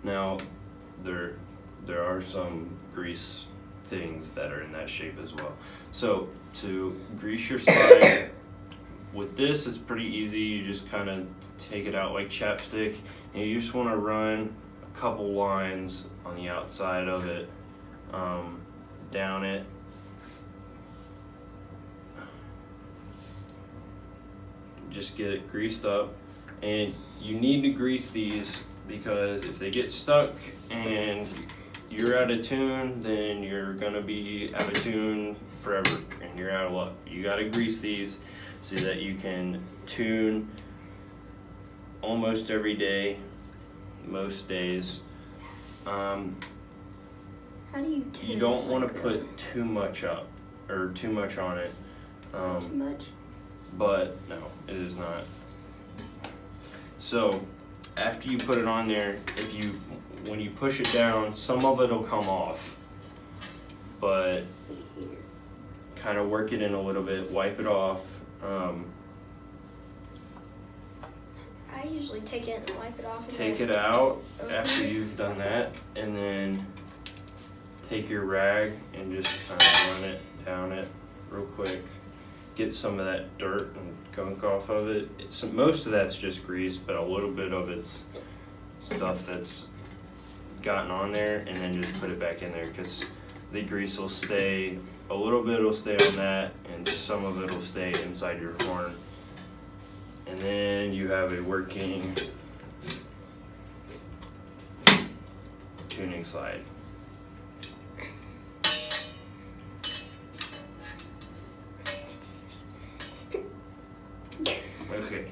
Now, there are some grease things that are in that shape as well. So to grease your slide with this, it's pretty easy. You just kind of take it out like chapstick, and you just want to run a couple lines on the outside of it, down it. Just get it greased up, and you need to grease these because if they get stuck and you're out of tune, then you're gonna be out of tune forever and you're out of luck. You gotta grease these so that you can tune almost every day, most days. How do you tune? You don't want to put too much up or too much on it. Is that too much? But no, it is not. So after you put it on there, when you push it down, some of it will come off, but kind of work it in a little bit, wipe it off. I usually take it and wipe it off. Take it out after you've done that, and then take your rag and just kind of run it down it real quick. Get some of that dirt and gunk off of it. Most of that's just grease, but a little bit of it's stuff that's gotten on there, and then just put it back in there because the grease will stay, a little bit will stay on that, and some of it will stay inside your horn. And then you have a working tuning slide. Okay,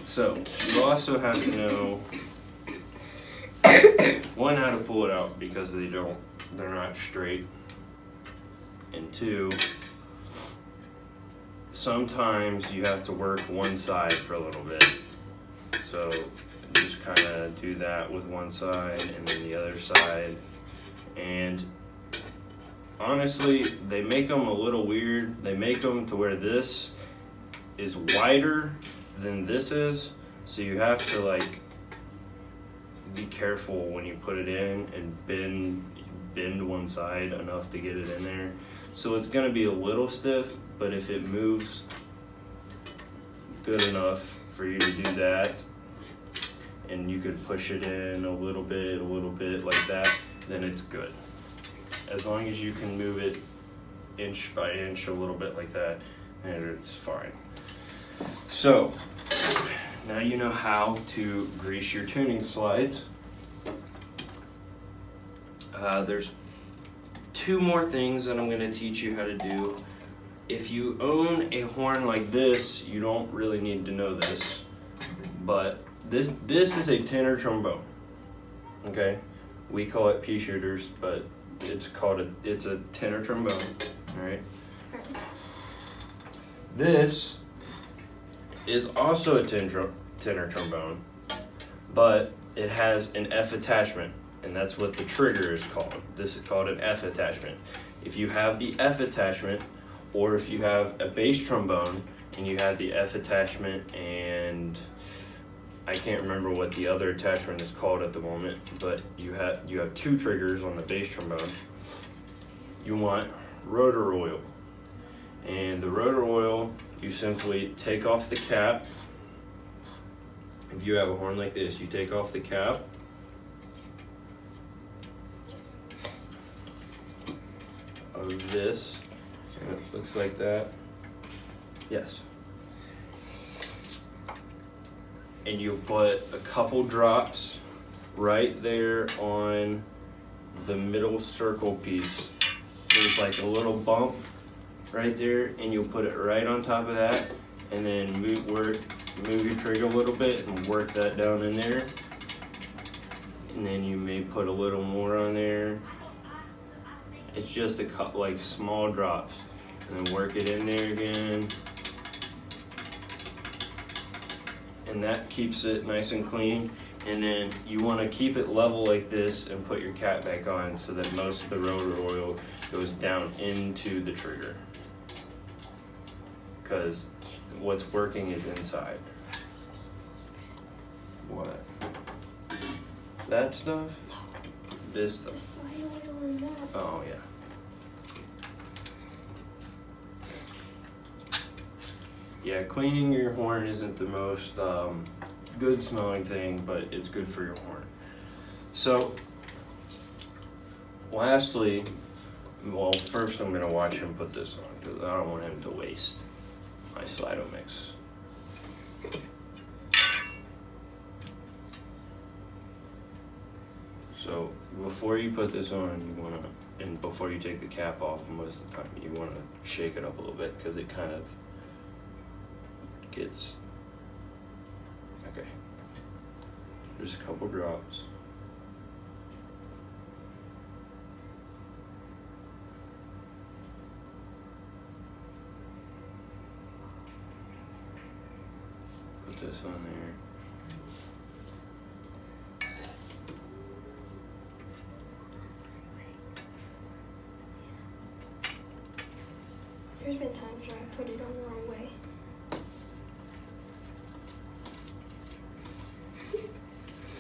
so you also have to know, one, how to pull it out because they're not straight, and two, sometimes you have to work one side for a little bit. So just kind of do that with one side and then the other side. And honestly, they make them a little weird. They make them to where this is wider than this is, so you have to like be careful when you put it in and bend one side enough to get it in there. So it's gonna be a little stiff, but if it moves good enough for you to do that, and you could push it in a little bit like that, then it's good. As long as you can move it inch by inch a little bit like that, and it's fine. So now you know how to grease your tuning slides. There's two more things that I'm going to teach you how to do. If you own a horn like this, you don't really need to know this, but this is a tenor trombone. Okay, we call it pea shooters, but it's a tenor trombone. All right. This is also a tenor trombone, but it has an F attachment, and that's what the trigger is called. This is called an F attachment. If you have the F attachment, or if you have a bass trombone and you have the F attachment, and I can't remember what the other attachment is called at the moment, but you have two triggers on the bass trombone, you want rotor oil. And the rotor oil, you simply take off the cap. If you have a horn like this, you take off the cap. Of this, and it looks like that. Yes. And you put a couple drops right there on the middle circle piece. There's like a little bump right there, and you'll put it right on top of that, and then move your trigger a little bit and work that down in there. And then you may put a little more on there. It's just a couple like small drops, and then work it in there again. And that keeps it nice and clean. And then you want to keep it level like this and put your cap back on so that most of the rotor oil goes down into the trigger, because what's working is inside. What? That stuff? This. Just slide a little in that. Oh yeah. Yeah, cleaning your horn isn't the most good smelling thing, but it's good for your horn. So, lastly, well, first I'm gonna watch him put this on because I don't want him to waste my Slido mix. So before you put this on, you wanna, and before you take the cap off, most of the time you wanna shake it up a little bit because it kind of gets, okay, there's a couple drops. Put this on there. There's been times where I put it on the wrong way.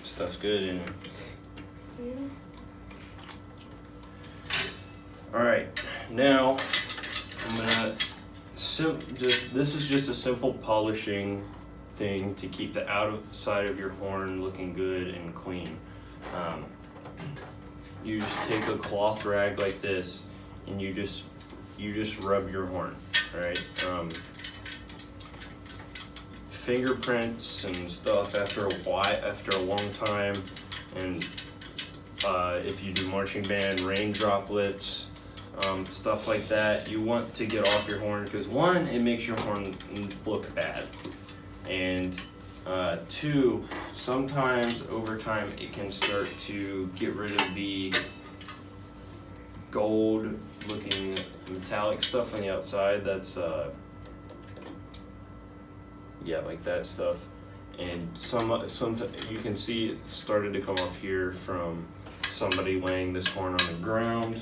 Stuff's good in it. Yeah. Alright, now I'm gonna this is just a simple polishing thing to keep the outside of your horn looking good and clean. You just take a cloth rag like this and you just rub your horn, right? Fingerprints and stuff after a long time, and if you do marching band, rain droplets, stuff like that, you want to get off your horn because one, it makes your horn look bad, and two, sometimes over time it can start to get rid of the gold looking metallic stuff on the outside. That's yeah, like that stuff, and some you can see it started to come off here from somebody laying this horn on the ground.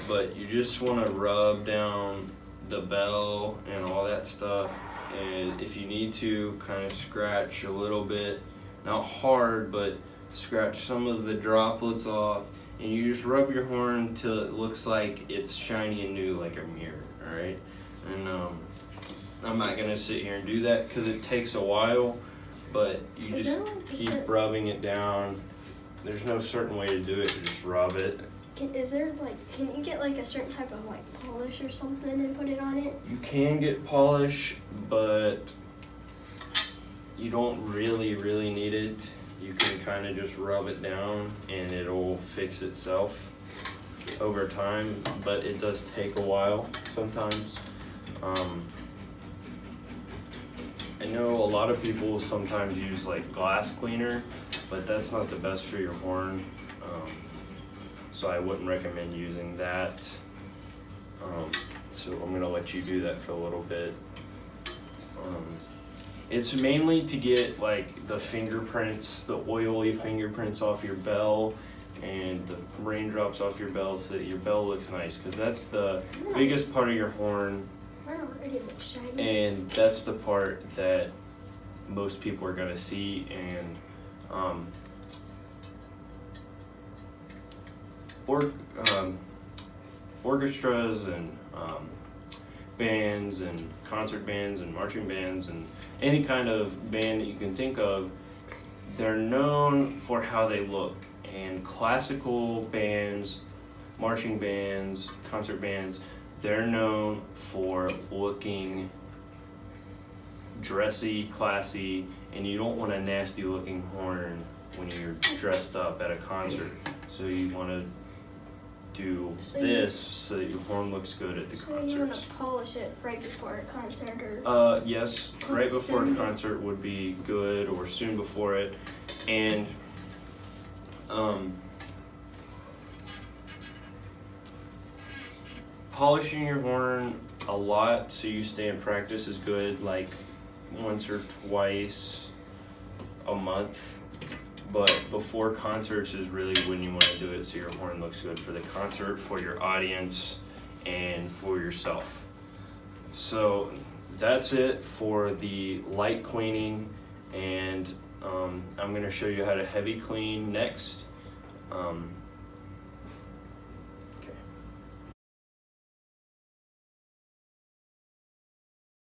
But you just want to rub down the bell and all that stuff, and if you need to, kind of scratch a little bit, not hard, but scratch some of the droplets off, and you just rub your horn till it looks like it's shiny and new, like a mirror. Alright, and I'm not gonna sit here and do that because it takes a while, but you just keep rubbing it down. There's no certain way to do it, you just rub it. Can you get like a certain type of like polish or something and put it on it? You can get polish, but you don't really need it. You can kind of just rub it down and it'll fix itself over time, but it does take a while sometimes. I know a lot of people sometimes use like glass cleaner, but that's not the best for your horn, so I wouldn't recommend using that. So I'm gonna let you do that for a little bit. It's mainly to get like the fingerprints, the oily fingerprints off your bell and the raindrops off your bell so that your bell looks nice, because that's the biggest part of your horn, and that's the part that most people are gonna see. And orchestras and bands and concert bands and marching bands and any kind of band that you can think of, they're known for how they look. And classical bands, marching bands, concert bands, they're known for looking dressy, classy, and you don't want a nasty looking horn when you're dressed up at a concert. So you want to do this so that your horn looks good at the concerts. So you want to polish it right before a concert, or? Yes, right before a concert would be good, or soon before it. And polishing your horn a lot so you stay in practice is good, like once or twice a month. But before concerts is really when you want to do it so your horn looks good for the concert, for your audience, and for yourself. So that's it for the light cleaning, and I'm going to show you how to heavy clean next.